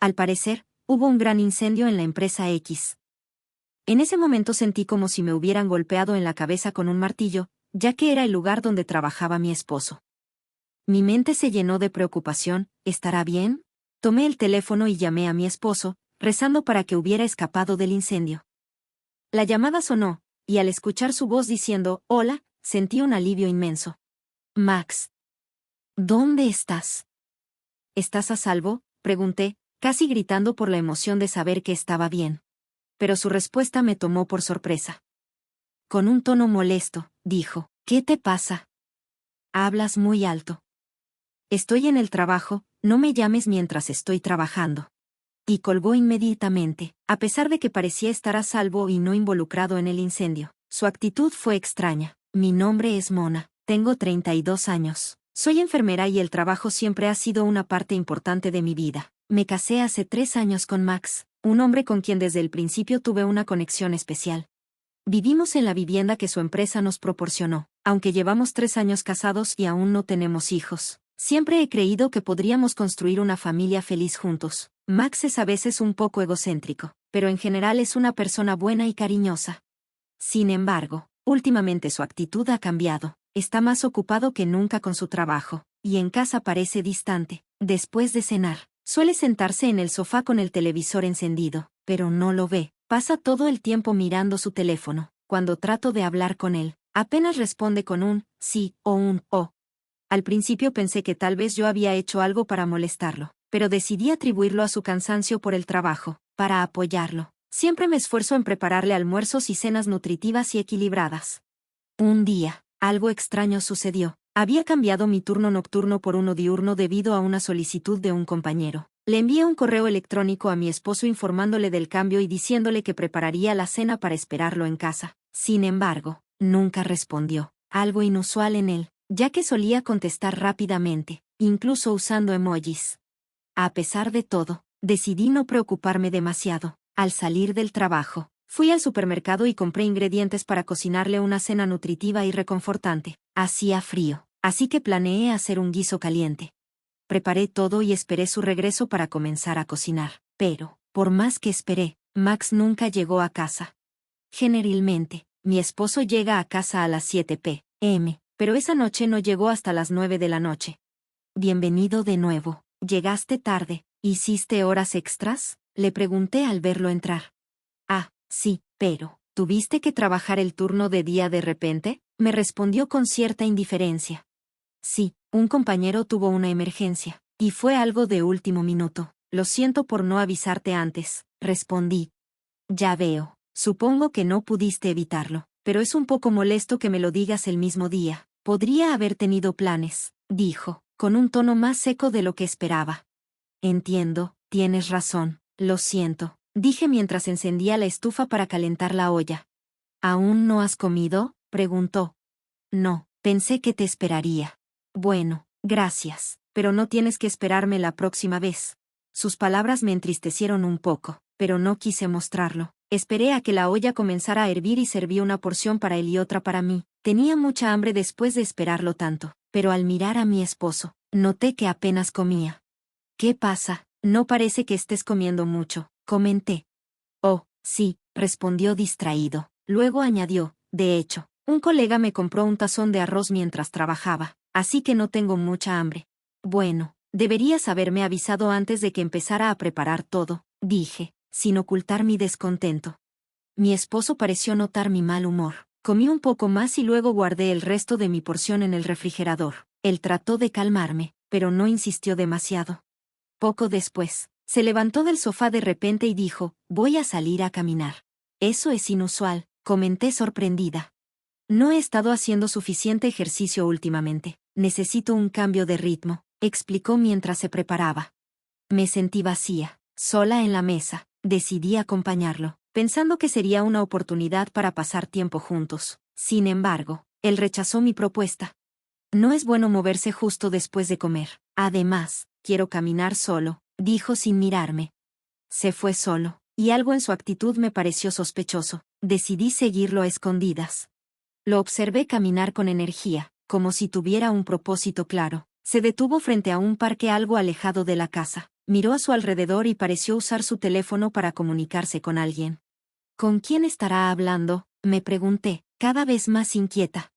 Al parecer, hubo un gran incendio en la empresa X. En ese momento sentí como si me hubieran golpeado en la cabeza con un martillo, ya que era el lugar donde trabajaba mi esposo. Mi mente se llenó de preocupación. ¿Estará bien? Tomé el teléfono y llamé a mi esposo, rezando para que hubiera escapado del incendio. La llamada sonó, y al escuchar su voz diciendo, «Hola», sentí un alivio inmenso. «Max, ¿dónde estás?» «¿Estás a salvo?», pregunté, casi gritando por la emoción de saber que estaba bien. Pero su respuesta me tomó por sorpresa. Con un tono molesto, dijo, «¿Qué te pasa? Hablas muy alto». «Estoy en el trabajo, no me llames mientras estoy trabajando». Y colgó inmediatamente, a pesar de que parecía estar a salvo y no involucrado en el incendio. Su actitud fue extraña. «Mi nombre es Mona, tengo 32 años. Soy enfermera y el trabajo siempre ha sido una parte importante de mi vida. Me casé hace 3 años con Max, un hombre con quien desde el principio tuve una conexión especial. Vivimos en la vivienda que su empresa nos proporcionó, aunque llevamos 3 años casados y aún no tenemos hijos. Siempre he creído que podríamos construir una familia feliz juntos. Max es a veces un poco egocéntrico, pero en general es una persona buena y cariñosa. Sin embargo, últimamente su actitud ha cambiado. Está más ocupado que nunca con su trabajo, y en casa parece distante. Después de cenar, suele sentarse en el sofá con el televisor encendido, pero no lo ve. Pasa todo el tiempo mirando su teléfono. Cuando trato de hablar con él, apenas responde con un sí o un oh. Al principio pensé que tal vez yo había hecho algo para molestarlo, pero decidí atribuirlo a su cansancio por el trabajo. Para apoyarlo, siempre me esfuerzo en prepararle almuerzos y cenas nutritivas y equilibradas. Un día, algo extraño sucedió. Había cambiado mi turno nocturno por uno diurno debido a una solicitud de un compañero. Le envié un correo electrónico a mi esposo informándole del cambio y diciéndole que prepararía la cena para esperarlo en casa. Sin embargo, nunca respondió. Algo inusual en él, ya que solía contestar rápidamente, incluso usando emojis. A pesar de todo, decidí no preocuparme demasiado. Al salir del trabajo, fui al supermercado y compré ingredientes para cocinarle una cena nutritiva y reconfortante. Hacía frío, así que planeé hacer un guiso caliente. Preparé todo y esperé su regreso para comenzar a cocinar. Pero, por más que esperé, Max nunca llegó a casa. Generalmente, mi esposo llega a casa a las 7 p.m., pero esa noche no llegó hasta las 9 de la noche. «Bienvenido de nuevo. Llegaste tarde. ¿Hiciste horas extras?», le pregunté al verlo entrar. «Ah, sí, pero, ¿tuviste que trabajar el turno de día de repente?», me respondió con cierta indiferencia. «Sí, un compañero tuvo una emergencia, y fue algo de último minuto. Lo siento por no avisarte antes», respondí. «Ya veo, supongo que no pudiste evitarlo, pero es un poco molesto que me lo digas el mismo día. Podría haber tenido planes», dijo, con un tono más seco de lo que esperaba. «Entiendo, tienes razón, lo siento», dije mientras encendía la estufa para calentar la olla. «¿Aún no has comido?», preguntó. «No, pensé que te esperaría». «Bueno, gracias, pero no tienes que esperarme la próxima vez». Sus palabras me entristecieron un poco, pero no quise mostrarlo. Esperé a que la olla comenzara a hervir y serví una porción para él y otra para mí. Tenía mucha hambre después de esperarlo tanto, pero al mirar a mi esposo, noté que apenas comía. «¿Qué pasa? No parece que estés comiendo mucho», comenté. «Oh, sí», respondió distraído. Luego añadió, «De hecho, un colega me compró un tazón de arroz mientras trabajaba, así que no tengo mucha hambre». «Bueno, deberías haberme avisado antes de que empezara a preparar todo», dije, sin ocultar mi descontento. Mi esposo pareció notar mi mal humor. Comí un poco más y luego guardé el resto de mi porción en el refrigerador. Él trató de calmarme, pero no insistió demasiado. Poco después, se levantó del sofá de repente y dijo, «Voy a salir a caminar». «Eso es inusual», comenté sorprendida. «No he estado haciendo suficiente ejercicio últimamente. Necesito un cambio de ritmo», explicó mientras se preparaba. Me sentí vacía, sola en la mesa. Decidí acompañarlo, pensando que sería una oportunidad para pasar tiempo juntos. Sin embargo, él rechazó mi propuesta. «No es bueno moverse justo después de comer. Además, quiero caminar solo», dijo sin mirarme. Se fue solo, y algo en su actitud me pareció sospechoso. Decidí seguirlo a escondidas. Lo observé caminar con energía, como si tuviera un propósito claro. Se detuvo frente a un parque algo alejado de la casa. Miró a su alrededor y pareció usar su teléfono para comunicarse con alguien. ¿Con quién estará hablando?, me pregunté, cada vez más inquieta.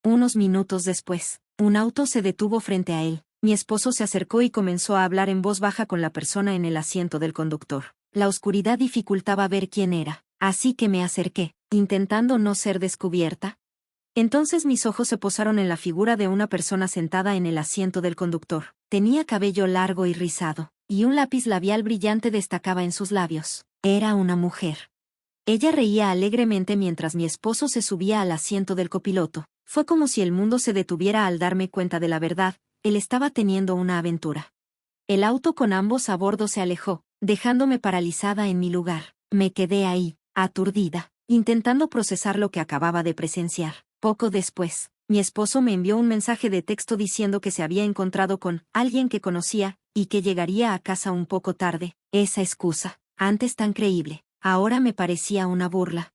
Unos minutos después, un auto se detuvo frente a él. Mi esposo se acercó y comenzó a hablar en voz baja con la persona en el asiento del conductor. La oscuridad dificultaba ver quién era, así que me acerqué, intentando no ser descubierta. Entonces mis ojos se posaron en la figura de una persona sentada en el asiento del conductor. Tenía cabello largo y rizado, y un lápiz labial brillante destacaba en sus labios. Era una mujer. Ella reía alegremente mientras mi esposo se subía al asiento del copiloto. Fue como si el mundo se detuviera al darme cuenta de la verdad, él estaba teniendo una aventura. El auto con ambos a bordo se alejó, dejándome paralizada en mi lugar. Me quedé ahí, aturdida, intentando procesar lo que acababa de presenciar. Poco después, mi esposo me envió un mensaje de texto diciendo que se había encontrado con alguien que conocía, y que llegaría a casa un poco tarde. Esa excusa, antes tan creíble, ahora me parecía una burla.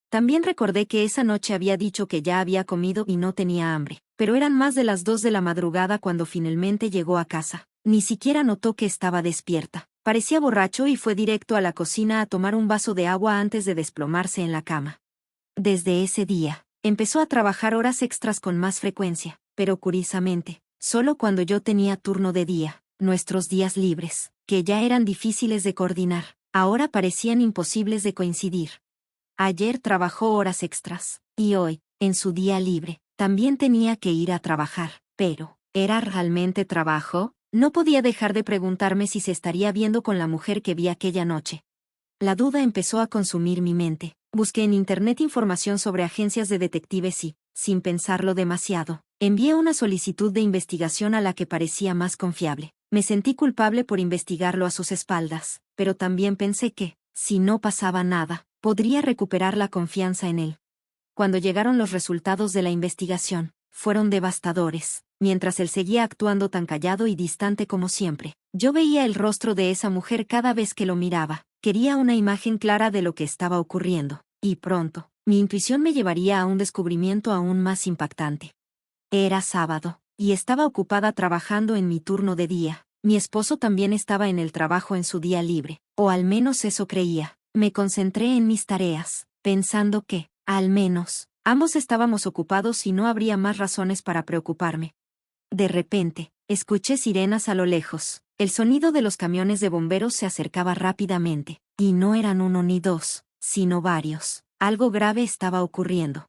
También recordé que esa noche había dicho que ya había comido y no tenía hambre, pero eran más de las 2 de la madrugada cuando finalmente llegó a casa. Ni siquiera notó que estaba despierta. Parecía borracho y fue directo a la cocina a tomar un vaso de agua antes de desplomarse en la cama. Desde ese día, empezó a trabajar horas extras con más frecuencia, pero curiosamente, solo cuando yo tenía turno de día. Nuestros días libres, que ya eran difíciles de coordinar, ahora parecían imposibles de coincidir. Ayer trabajó horas extras, y hoy, en su día libre, también tenía que ir a trabajar. Pero, ¿era realmente trabajo? No podía dejar de preguntarme si se estaría viendo con la mujer que vi aquella noche. La duda empezó a consumir mi mente. Busqué en internet información sobre agencias de detectives y, sin pensarlo demasiado, envié una solicitud de investigación a la que parecía más confiable. Me sentí culpable por investigarlo a sus espaldas, pero también pensé que, si no pasaba nada, podría recuperar la confianza en él. Cuando llegaron los resultados de la investigación, fueron devastadores. Mientras él seguía actuando tan callado y distante como siempre, yo veía el rostro de esa mujer cada vez que lo miraba. Quería una imagen clara de lo que estaba ocurriendo, y pronto, mi intuición me llevaría a un descubrimiento aún más impactante. Era sábado, y estaba ocupada trabajando en mi turno de día. Mi esposo también estaba en el trabajo en su día libre, o al menos eso creía. Me concentré en mis tareas, pensando que, al menos, ambos estábamos ocupados y no habría más razones para preocuparme. De repente, escuché sirenas a lo lejos. El sonido de los camiones de bomberos se acercaba rápidamente, y no eran uno ni dos, sino varios. Algo grave estaba ocurriendo.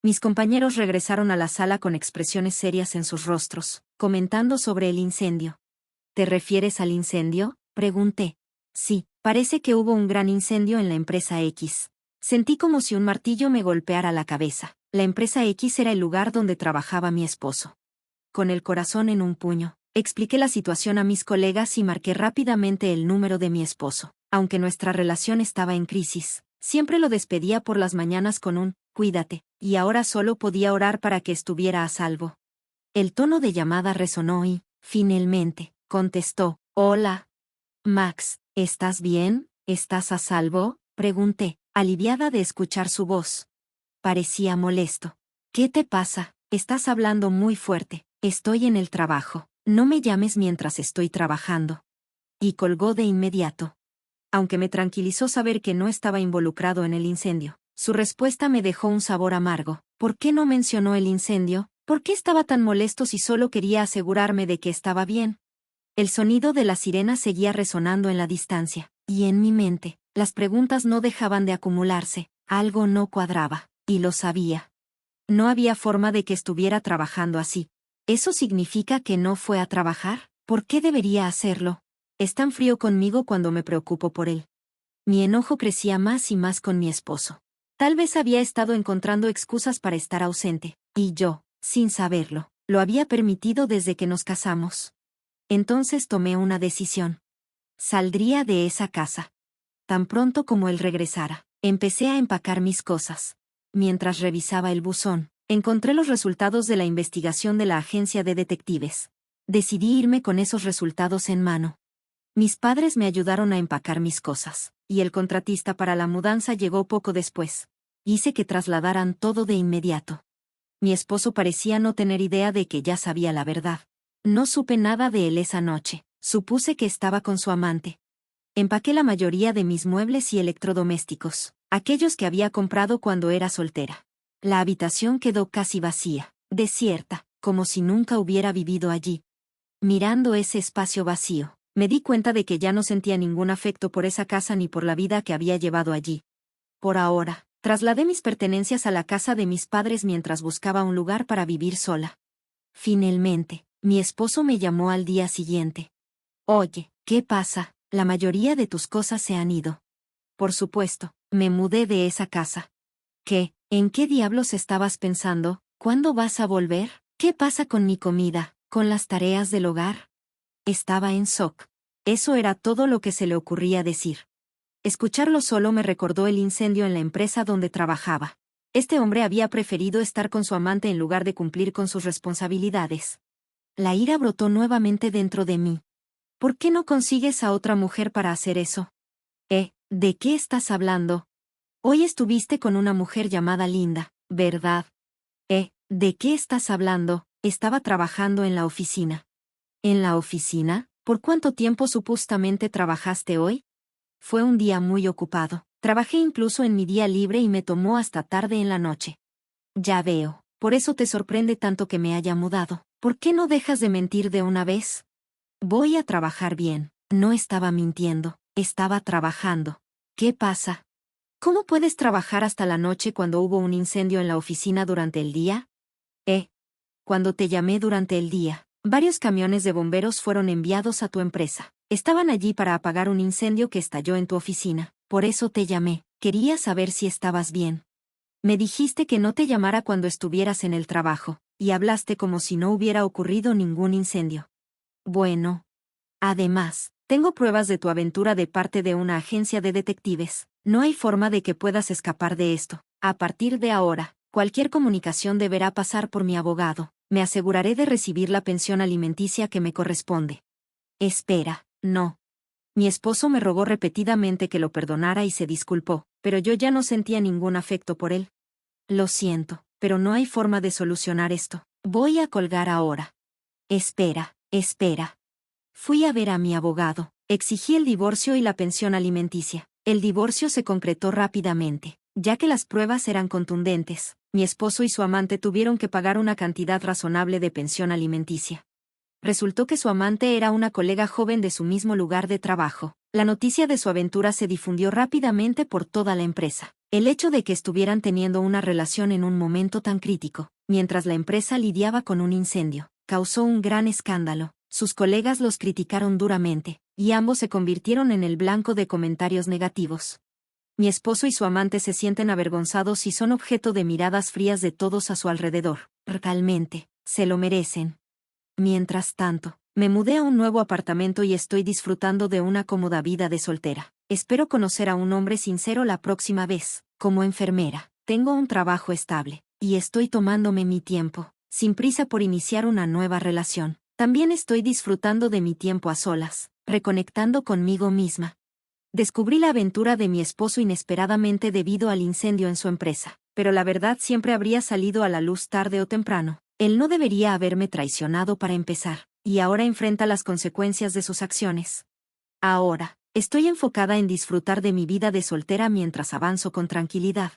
Mis compañeros regresaron a la sala con expresiones serias en sus rostros, comentando sobre el incendio. ¿Te refieres al incendio?, pregunté. Sí, parece que hubo un gran incendio en la empresa X. Sentí como si un martillo me golpeara la cabeza. La empresa X era el lugar donde trabajaba mi esposo. Con el corazón en un puño, expliqué la situación a mis colegas y marqué rápidamente el número de mi esposo. Aunque nuestra relación estaba en crisis, siempre lo despedía por las mañanas con un «cuídate», y ahora solo podía orar para que estuviera a salvo. El tono de llamada resonó y, finalmente, contestó: «Hola. Max, ¿estás bien? ¿Estás a salvo?», pregunté, aliviada de escuchar su voz. Parecía molesto. «¿Qué te pasa? Estás hablando muy fuerte. Estoy en el trabajo. No me llames mientras estoy trabajando». Y colgó de inmediato. Aunque me tranquilizó saber que no estaba involucrado en el incendio, su respuesta me dejó un sabor amargo. ¿Por qué no mencionó el incendio? ¿Por qué estaba tan molesto si solo quería asegurarme de que estaba bien? El sonido de la sirena seguía resonando en la distancia, y en mi mente, las preguntas no dejaban de acumularse. Algo no cuadraba, y lo sabía. No había forma de que estuviera trabajando así. ¿Eso significa que no fue a trabajar? ¿Por qué debería hacerlo? Es tan frío conmigo cuando me preocupo por él. Mi enojo crecía más y más con mi esposo. Tal vez había estado encontrando excusas para estar ausente, y yo, sin saberlo, lo había permitido desde que nos casamos. Entonces tomé una decisión. Saldría de esa casa. Tan pronto como él regresara, empecé a empacar mis cosas. Mientras revisaba el buzón, encontré los resultados de la investigación de la agencia de detectives. Decidí irme con esos resultados en mano. Mis padres me ayudaron a empacar mis cosas, y el contratista para la mudanza llegó poco después. Hice que trasladaran todo de inmediato. Mi esposo parecía no tener idea de que ya sabía la verdad. No supe nada de él esa noche. Supuse que estaba con su amante. Empaqué la mayoría de mis muebles y electrodomésticos, aquellos que había comprado cuando era soltera. La habitación quedó casi vacía, desierta, como si nunca hubiera vivido allí. Mirando ese espacio vacío, me di cuenta de que ya no sentía ningún afecto por esa casa ni por la vida que había llevado allí. Por ahora, trasladé mis pertenencias a la casa de mis padres mientras buscaba un lugar para vivir sola. Finalmente, mi esposo me llamó al día siguiente. Oye, ¿qué pasa? La mayoría de tus cosas se han ido. Por supuesto, me mudé de esa casa. ¿Qué? ¿En qué diablos estabas pensando? ¿Cuándo vas a volver? ¿Qué pasa con mi comida? ¿Con las tareas del hogar? Estaba en shock. Eso era todo lo que se le ocurría decir. Escucharlo solo me recordó el incendio en la empresa donde trabajaba. Este hombre había preferido estar con su amante en lugar de cumplir con sus responsabilidades. La ira brotó nuevamente dentro de mí. ¿Por qué no consigues a otra mujer para hacer eso? ¿De qué estás hablando? Hoy estuviste con una mujer llamada Linda, ¿verdad? ¿De qué estás hablando? Estaba trabajando en la oficina. ¿En la oficina? ¿Por cuánto tiempo supuestamente trabajaste hoy? Fue un día muy ocupado. Trabajé incluso en mi día libre y me tomó hasta tarde en la noche. Ya veo, por eso te sorprende tanto que me haya mudado. ¿Por qué no dejas de mentir de una vez? Voy a trabajar bien. No estaba mintiendo, estaba trabajando. ¿Qué pasa? ¿Cómo puedes trabajar hasta la noche cuando hubo un incendio en la oficina durante el día? Cuando te llamé durante el día, varios camiones de bomberos fueron enviados a tu empresa. Estaban allí para apagar un incendio que estalló en tu oficina. Por eso te llamé. Quería saber si estabas bien. Me dijiste que no te llamara cuando estuvieras en el trabajo, y hablaste como si no hubiera ocurrido ningún incendio. Bueno. Además, tengo pruebas de tu aventura de parte de una agencia de detectives. No hay forma de que puedas escapar de esto. A partir de ahora, cualquier comunicación deberá pasar por mi abogado. Me aseguraré de recibir la pensión alimenticia que me corresponde. Espera, no. Mi esposo me rogó repetidamente que lo perdonara y se disculpó, pero yo ya no sentía ningún afecto por él. Lo siento, pero no hay forma de solucionar esto. Voy a colgar ahora. Espera. Fui a ver a mi abogado. Exigí el divorcio y la pensión alimenticia. El divorcio se concretó rápidamente, ya que las pruebas eran contundentes. Mi esposo y su amante tuvieron que pagar una cantidad razonable de pensión alimenticia. Resultó que su amante era una colega joven de su mismo lugar de trabajo. La noticia de su aventura se difundió rápidamente por toda la empresa. El hecho de que estuvieran teniendo una relación en un momento tan crítico, mientras la empresa lidiaba con un incendio, causó un gran escándalo. Sus colegas los criticaron duramente, y ambos se convirtieron en el blanco de comentarios negativos. Mi esposo y su amante se sienten avergonzados y son objeto de miradas frías de todos a su alrededor. Realmente, se lo merecen. Mientras tanto, me mudé a un nuevo apartamento y estoy disfrutando de una cómoda vida de soltera. Espero conocer a un hombre sincero la próxima vez. Como enfermera, tengo un trabajo estable, y estoy tomándome mi tiempo, sin prisa por iniciar una nueva relación. También estoy disfrutando de mi tiempo a solas, reconectando conmigo misma. Descubrí la aventura de mi esposo inesperadamente debido al incendio en su empresa, pero la verdad siempre habría salido a la luz tarde o temprano. Él no debería haberme traicionado para empezar, y ahora enfrenta las consecuencias de sus acciones. Ahora, estoy enfocada en disfrutar de mi vida de soltera mientras avanzo con tranquilidad.